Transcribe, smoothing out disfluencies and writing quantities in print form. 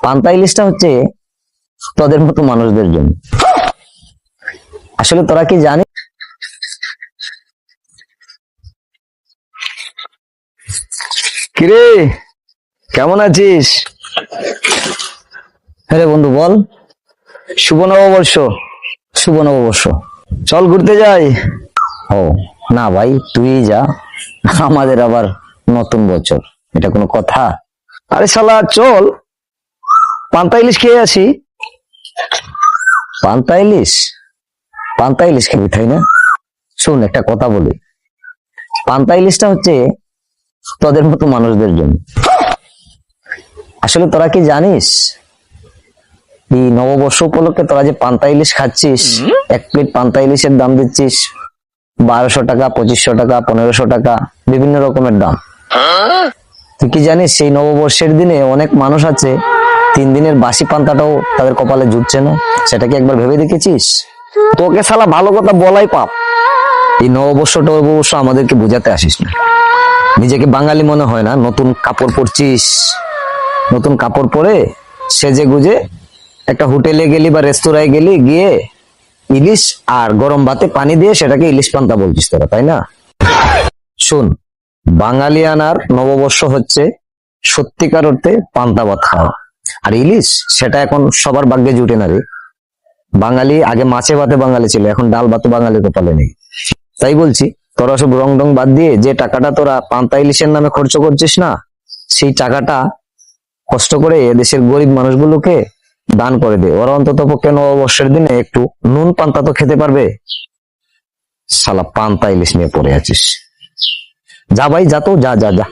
পান্তা ইলিশটা হচ্ছে তোদের মতো মানুষদের জন্য। আসলে তোরা কি জানিস, কিরে কেমন আছিস? হ্যাঁ রে বন্ধু বল। শুভ নববর্ষ, শুভ নববর্ষ। চল ঘুরতে যাই। ও না ভাই, তুই যা, আমাদের আবার নতুন বছর, এটা কোনো কথা? আরে শালা চল পান্তা ইলিশ খেয়ে আসি। পান্তা ইলিশ? পান্তা ইলিশ খাবি তাই না? শোন একটা কথা বলি, পান্তা ইলিশটা হচ্ছে তোদের মতো মানুষদের জন্য। আসলে তোরা কি জানিস, এই নববর্ষ উপলক্ষে তোরা যে পান্তা ইলিশ খাচ্ছিস, এক প্লেট পান্তা ইলিশের দাম দিচ্ছিস 1200 টাকা, 2500 টাকা, 1500 টাকা, বিভিন্ন রকমের দাম। তুই কি জানিস সেই নববর্ষের দিনে অনেক মানুষ আছে 3 দিনের বাসি পান্তাটাও তাদের কপালে জুটছে না? সেটা কি একবার ভেবে দেখেছিস? তোকে শালা ভালো কথা বলাই পাপ। এই নববর্ষ টববর্ষ আমাদেরকে বোঝাতে আসিস না। নিজেকে বাঙালি মনে হয় না? নতুন কাপড় পরছিস, নতুন কাপড় পরে সেজে গুজে একটা হোটেলে গেলি বা রেস্তোরাঁয় গেলি, গিয়ে ইলিশ আর গরম ভাতে পানি দিয়ে সেটাকে ইলিশ পান্তা বলছিস তোরা, তাই না? শুন, বাঙালিয়ানার নববর্ষ হচ্ছে সত্যিকার অর্থে পান্তা ভাত খাওয়া। আর ইলিশ সেটা এখন সবার ভাগ্যে জুটে না রে। বাঙালি আগে মাছে ভাতে বাঙালি ছিল, এখন ডাল ভাতে বাঙালি কপালে নেই। তাই বলছি, তোরা সব রং ডং বাদ দিয়ে যে টাকাটা তোরা পান্তা ইলিশের নামে খরচ করছিস না, সেই টাকাটা কষ্ট করে এদেশের গরিব মানুষগুলোকে দান করে দে। ওরা অন্তত পক্ষে নববর্ষের দিনে একটু নুন পান্তা তো খেতে পারবে। শালা পান্তা ইলিশ নিয়ে পড়ে আছিস। যা ভাই, যা তো, যা যা যা।